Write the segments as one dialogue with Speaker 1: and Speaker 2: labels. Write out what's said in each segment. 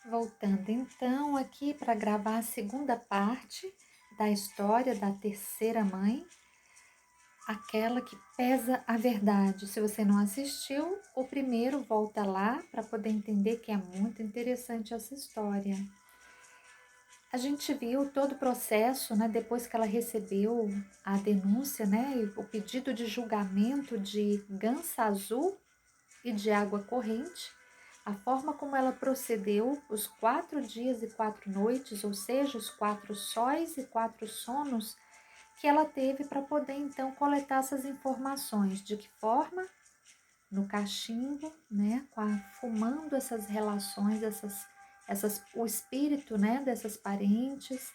Speaker 1: Voltando então aqui para gravar a segunda parte da história da terceira mãe, aquela que pesa a verdade. Se você não assistiu, o primeiro volta lá para poder entender que é muito interessante essa história. A gente viu todo o processo, né, depois que ela recebeu a denúncia, né, e o pedido de julgamento de Gansa Azul e de água corrente, a forma como ela procedeu, os 4 dias e 4 noites, ou seja, os 4 sóis e 4 sonos, que ela teve para poder então coletar essas informações. De que forma? No cachimbo, né, fumando essas relações, o espírito, né, dessas parentes,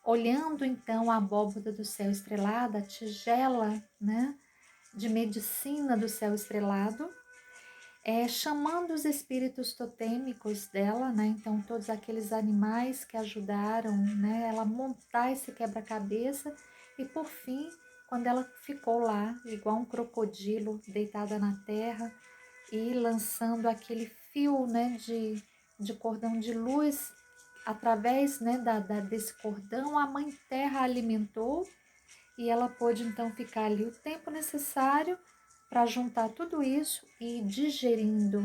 Speaker 1: olhando então a abóbada do céu estrelado, a tigela, né, de medicina do céu estrelado, chamando os espíritos totêmicos dela, né? Então, todos aqueles animais que ajudaram, né, ela a montar esse quebra-cabeça. E, por fim, quando ela ficou lá, igual um crocodilo, deitada na terra e lançando aquele fio, né, de cordão de luz, através, né, desse cordão, a Mãe Terra a alimentou e ela pôde então ficar ali o tempo necessário para juntar tudo isso e ir digerindo.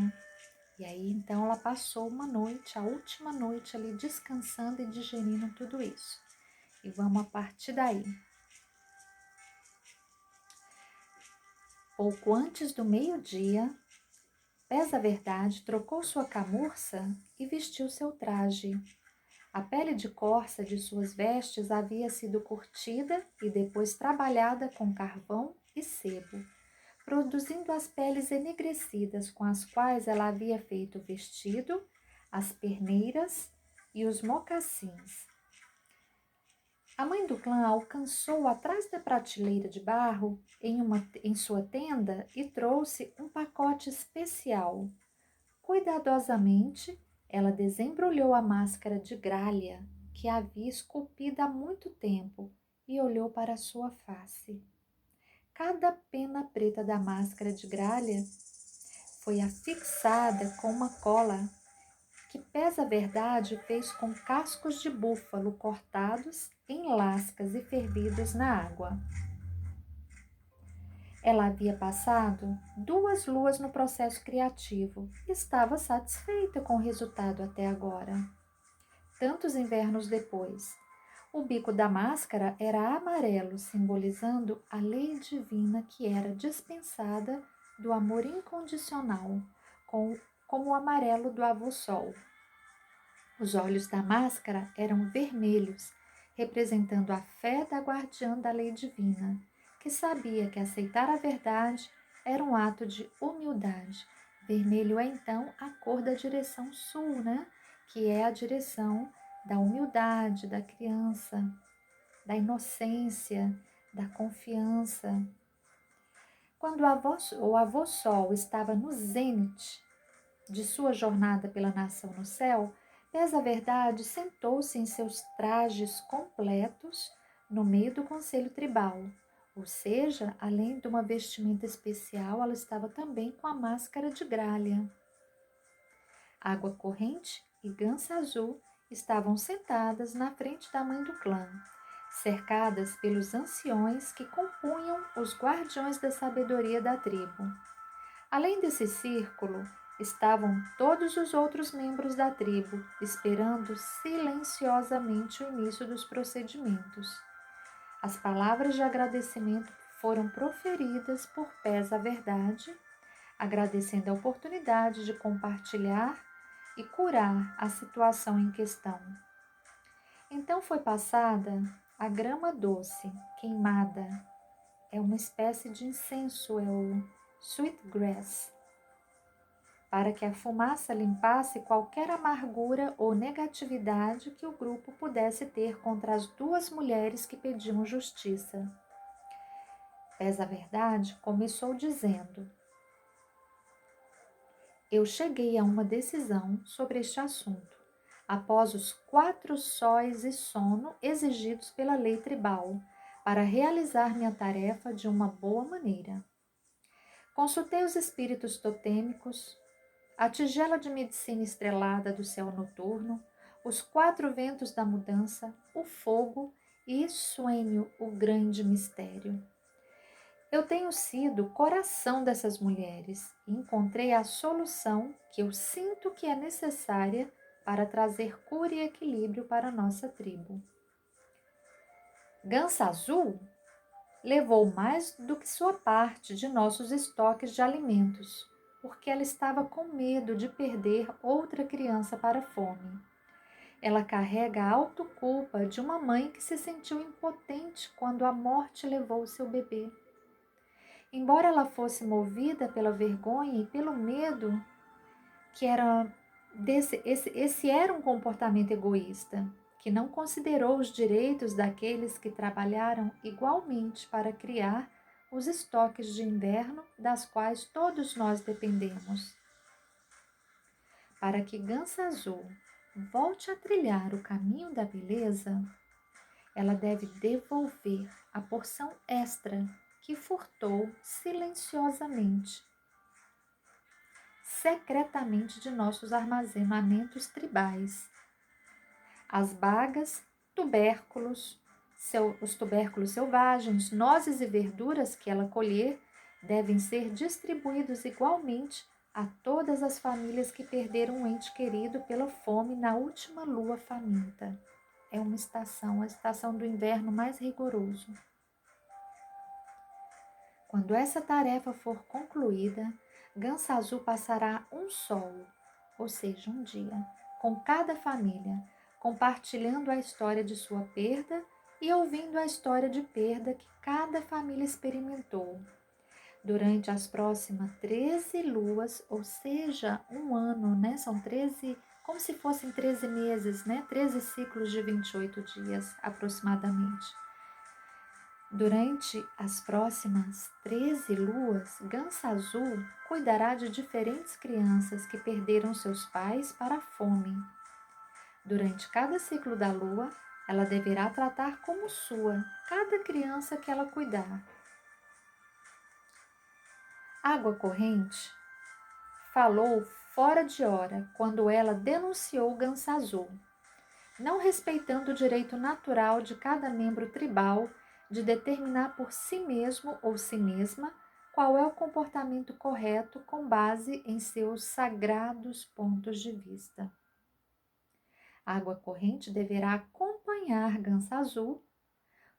Speaker 1: E aí então ela passou uma noite, a última noite ali descansando e digerindo tudo isso. E vamos a partir daí. Pouco antes do meio-dia, Pesa Verdade trocou sua camurça e vestiu seu traje. A pele de corça de suas vestes havia sido curtida e depois trabalhada com carvão e sebo, produzindo as peles enegrecidas com as quais ela havia feito o vestido, as perneiras e os mocassins. A mãe do clã alcançou atrás da prateleira de barro em sua tenda e trouxe um pacote especial. Cuidadosamente, ela desembrulhou a máscara de gralha que havia esculpida há muito tempo e olhou para sua face. Cada pena preta da máscara de gralha foi afixada com uma cola que Pesa Verdade fez com cascos de búfalo cortados em lascas e fervidos na água. Ela havia passado 2 luas no processo criativo e estava satisfeita com o resultado até agora. Tantos invernos depois, o bico da máscara era amarelo, simbolizando a lei divina que era dispensada do amor incondicional, como o amarelo do avô-sol. Os olhos da máscara eram vermelhos, representando a fé da guardiã da lei divina, que sabia que aceitar a verdade era um ato de humildade. Vermelho é então a cor da direção sul, né? Que é a direção da humildade, da criança, da inocência, da confiança. Quando o avô Sol estava no zênite de sua jornada pela nação no céu, Pesa Verdade sentou-se em seus trajes completos no meio do conselho tribal. Ou seja, além de uma vestimenta especial, ela estava também com a máscara de gralha. Água Corrente e Gansa Azul estavam sentadas na frente da mãe do clã, cercadas pelos anciões que compunham os guardiões da sabedoria da tribo. Além desse círculo, estavam todos os outros membros da tribo, esperando silenciosamente o início dos procedimentos. As palavras de agradecimento foram proferidas por Pesa Verdade, agradecendo a oportunidade de compartilhar e curar a situação em questão. Então foi passada a grama doce, queimada. É uma espécie de incenso, é o sweetgrass, para que a fumaça limpasse qualquer amargura ou negatividade que o grupo pudesse ter contra as 2 mulheres que pediam justiça. Pesa Verdade começou dizendo: Eu cheguei a uma decisão sobre este assunto, após os 4 sóis e sono exigidos pela lei tribal, para realizar minha tarefa de uma boa maneira. Consultei os espíritos totêmicos, a tigela de medicina estrelada do céu noturno, os quatro ventos da mudança, o fogo e Suênio, o grande mistério. Eu tenho sido o coração dessas mulheres e encontrei a solução que eu sinto que é necessária para trazer cura e equilíbrio para a nossa tribo. Gansa Azul levou mais do que sua parte de nossos estoques de alimentos, porque ela estava com medo de perder outra criança para a fome. Ela carrega a autoculpa de uma mãe que se sentiu impotente quando a morte levou seu bebê. Embora ela fosse movida pela vergonha e pelo medo, que era esse era um comportamento egoísta, que não considerou os direitos daqueles que trabalharam igualmente para criar os estoques de inverno das quais todos nós dependemos. Para que Gansa Azul volte a trilhar o caminho da beleza, ela deve devolver a porção extra que furtou silenciosamente, secretamente de nossos armazenamentos tribais. As bagas, os tubérculos selvagens, nozes e verduras que ela colher devem ser distribuídos igualmente a todas as famílias que perderam um ente querido pela fome na última lua faminta. É uma estação, a estação do inverno mais rigoroso. Quando essa tarefa for concluída, Gansa Azul passará um sol, ou seja, um dia, com cada família, compartilhando a história de sua perda e ouvindo a história de perda que cada família experimentou. Durante as próximas 13 luas, ou seja, um ano, né? São 13, como se fossem 13 meses, né? 13 ciclos de 28 dias, aproximadamente. Durante as próximas 13 luas, Gansa Azul cuidará de diferentes crianças que perderam seus pais para a fome. Durante cada ciclo da lua, ela deverá tratar como sua cada criança que ela cuidar. Água Corrente falou fora de hora quando ela denunciou Gansa Azul, não respeitando o direito natural de cada membro tribal de determinar por si mesmo ou si mesma qual é o comportamento correto com base em seus sagrados pontos de vista. Água Corrente deverá acompanhar Gansa Azul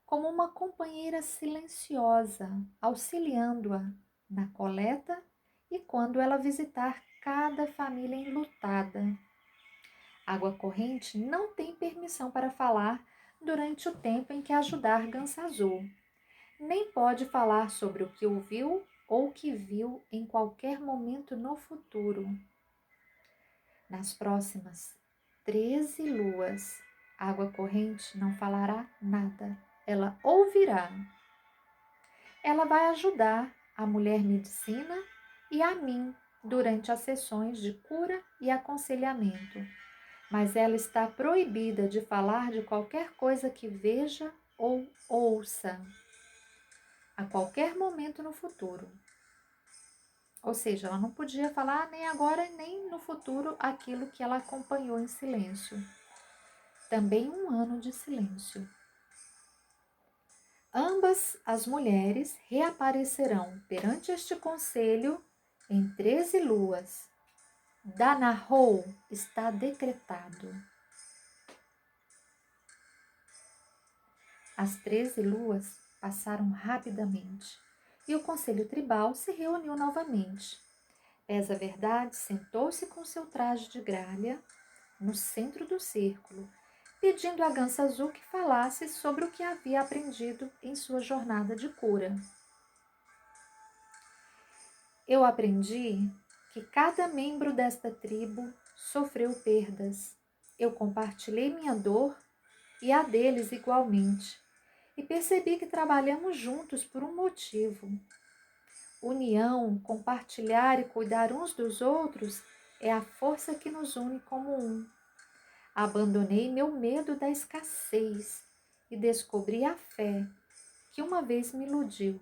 Speaker 1: como uma companheira silenciosa, auxiliando-a na coleta e quando ela visitar cada família enlutada. Água Corrente não tem permissão para falar durante o tempo em que ajudar Gansa Azul, nem pode falar sobre o que ouviu ou que viu em qualquer momento no futuro. Nas próximas 13 luas, Água Corrente não falará nada, ela ouvirá. Ela vai ajudar a mulher medicina e a mim durante as sessões de cura e aconselhamento, mas ela está proibida de falar de qualquer coisa que veja ou ouça a qualquer momento no futuro. Ou seja, ela não podia falar nem agora nem no futuro aquilo que ela acompanhou em silêncio. Também um ano de silêncio. Ambas as mulheres reaparecerão perante este conselho em 13 luas. Danahou está decretado. As 13 luas passaram rapidamente e o conselho tribal se reuniu novamente. Pesa Verdade sentou-se com seu traje de gralha no centro do círculo, pedindo a Gansa Azul que falasse sobre o que havia aprendido em sua jornada de cura. Eu aprendi que cada membro desta tribo sofreu perdas. Eu compartilhei minha dor e a deles igualmente, e percebi que trabalhamos juntos por um motivo. União, compartilhar e cuidar uns dos outros é a força que nos une como um. Abandonei meu medo da escassez e descobri a fé que uma vez me iludiu.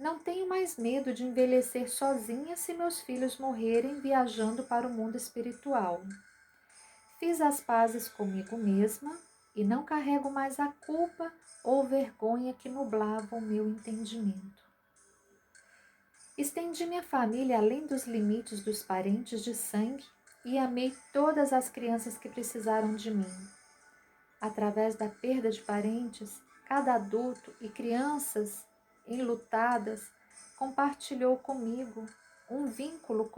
Speaker 1: Não tenho mais medo de envelhecer sozinha se meus filhos morrerem viajando para o mundo espiritual. Fiz as pazes comigo mesma e não carrego mais a culpa ou vergonha que nublavam o meu entendimento. Estendi minha família além dos limites dos parentes de sangue e amei todas as crianças que precisaram de mim. Através da perda de parentes, cada adulto e crianças enlutadas compartilharam comigo um vínculo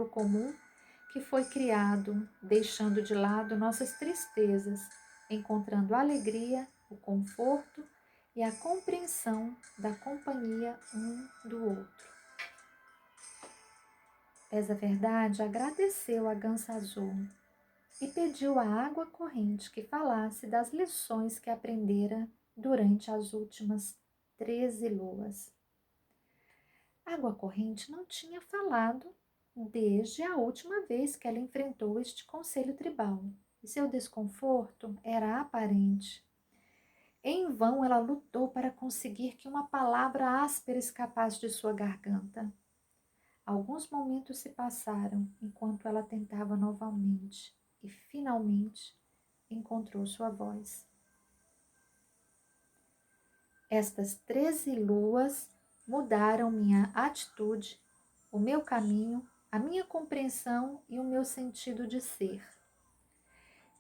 Speaker 1: comum que foi criado, deixando de lado nossas tristezas, encontrando a alegria, o conforto e a compreensão da companhia um do outro. Essa verdade agradeceu a Gansa Azul e pediu à água corrente que falasse das lições que aprendera durante as últimas 13 luas. A água corrente não tinha falado desde a última vez que ela enfrentou este conselho tribal, e seu desconforto era aparente. Em vão ela lutou para conseguir que uma palavra áspera escapasse de sua garganta. Alguns momentos se passaram enquanto ela tentava novamente e finalmente encontrou sua voz. Estas 13 luas mudaram minha atitude, o meu caminho, a minha compreensão e o meu sentido de ser.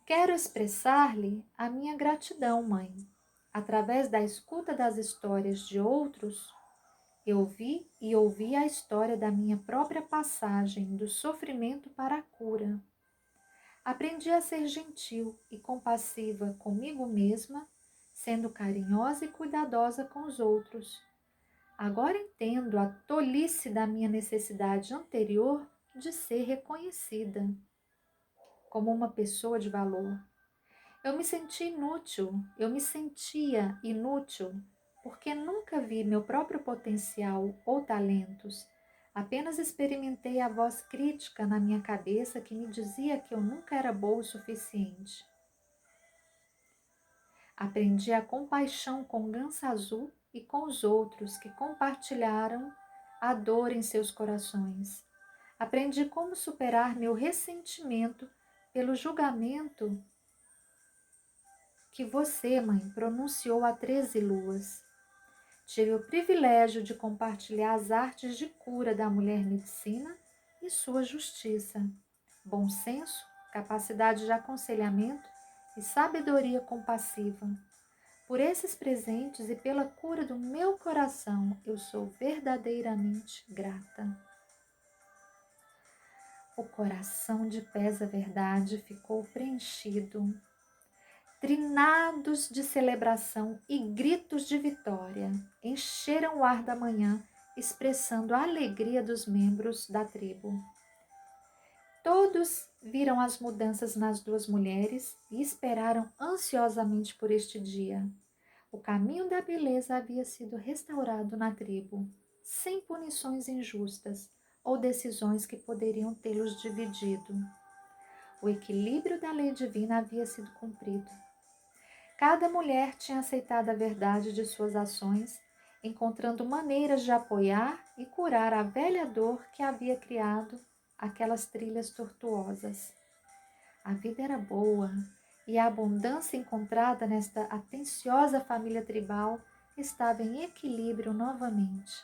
Speaker 1: Quero expressar-lhe a minha gratidão, mãe. Através da escuta das histórias de outros, eu vi e ouvi a história da minha própria passagem do sofrimento para a cura. Aprendi a ser gentil e compassiva comigo mesma, sendo carinhosa e cuidadosa com os outros. Agora entendo a tolice da minha necessidade anterior de ser reconhecida como uma pessoa de valor. Eu me sentia inútil, porque nunca vi meu próprio potencial ou talentos. Apenas experimentei a voz crítica na minha cabeça que me dizia que eu nunca era boa o suficiente. Aprendi a compaixão com Gansa Azul e com os outros que compartilharam a dor em seus corações. Aprendi como superar meu ressentimento pelo julgamento que você, mãe, pronunciou há 13 luas. Tive o privilégio de compartilhar as artes de cura da mulher medicina e sua justiça, bom senso, capacidade de aconselhamento e sabedoria compassiva. Por esses presentes e pela cura do meu coração, eu sou verdadeiramente grata. O coração de Pesa Verdade ficou preenchido. Trinados de celebração e gritos de vitória encheram o ar da manhã, expressando a alegria dos membros da tribo. Todos viram as mudanças nas duas mulheres e esperaram ansiosamente por este dia. O caminho da beleza havia sido restaurado na tribo, sem punições injustas ou decisões que poderiam tê-los dividido. O equilíbrio da lei divina havia sido cumprido. Cada mulher tinha aceitado a verdade de suas ações, encontrando maneiras de apoiar e curar a velha dor que havia criado aquelas trilhas tortuosas. A vida era boa e a abundância encontrada nesta atenciosa família tribal estava em equilíbrio novamente.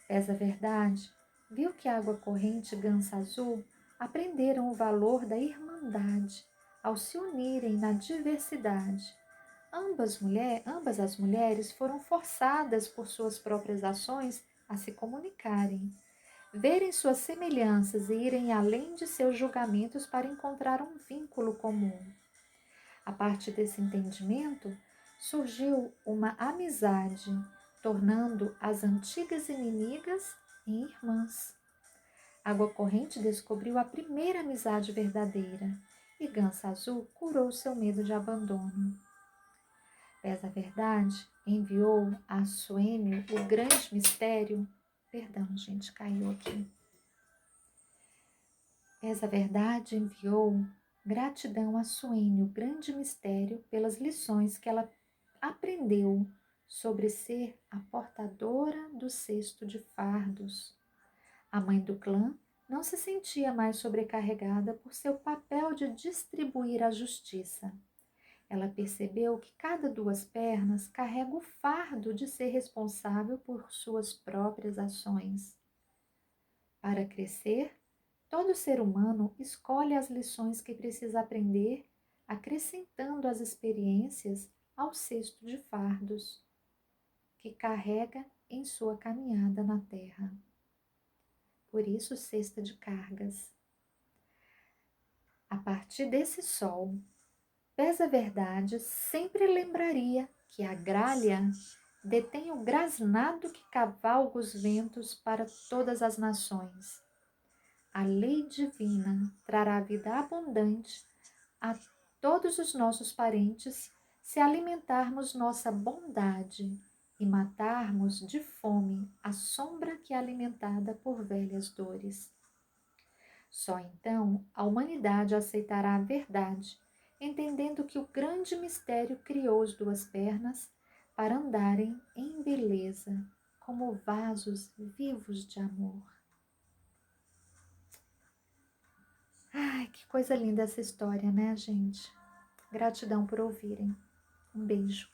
Speaker 1: Essa verdade viu que a água corrente e Gansa Azul aprenderam o valor da irmandade ao se unirem na diversidade. Ambas as mulheres foram forçadas por suas próprias ações a se comunicarem, verem suas semelhanças e irem além de seus julgamentos para encontrar um vínculo comum. A partir desse entendimento, surgiu uma amizade, tornando as antigas inimigas em irmãs. Água Corrente descobriu a primeira amizade verdadeira e Gansa Azul curou seu medo de abandono. Pesa Verdade enviou a Suênio o grande mistério. Perdão, gente, caiu aqui. Pesa Verdade enviou gratidão a Suênio, o grande mistério, pelas lições que ela aprendeu sobre ser a portadora do cesto de fardos. A mãe do clã não se sentia mais sobrecarregada por seu papel de distribuir a justiça. Ela percebeu que cada duas pernas carrega o fardo de ser responsável por suas próprias ações. Para crescer, todo ser humano escolhe as lições que precisa aprender, acrescentando as experiências ao cesto de fardos que carrega em sua caminhada na Terra. Por isso, cesta de cargas. A partir desse sol, Pesa Verdade sempre lembraria que a gralha detém o grasnado que cavalga os ventos para todas as nações. A lei divina trará vida abundante a todos os nossos parentes se alimentarmos nossa bondade e matarmos de fome a sombra que é alimentada por velhas dores. Só então a humanidade aceitará a verdade, entendendo que o grande mistério criou as duas pernas para andarem em beleza, como vasos vivos de amor. Ai, que coisa linda essa história, né, gente? Gratidão por ouvirem. Um beijo.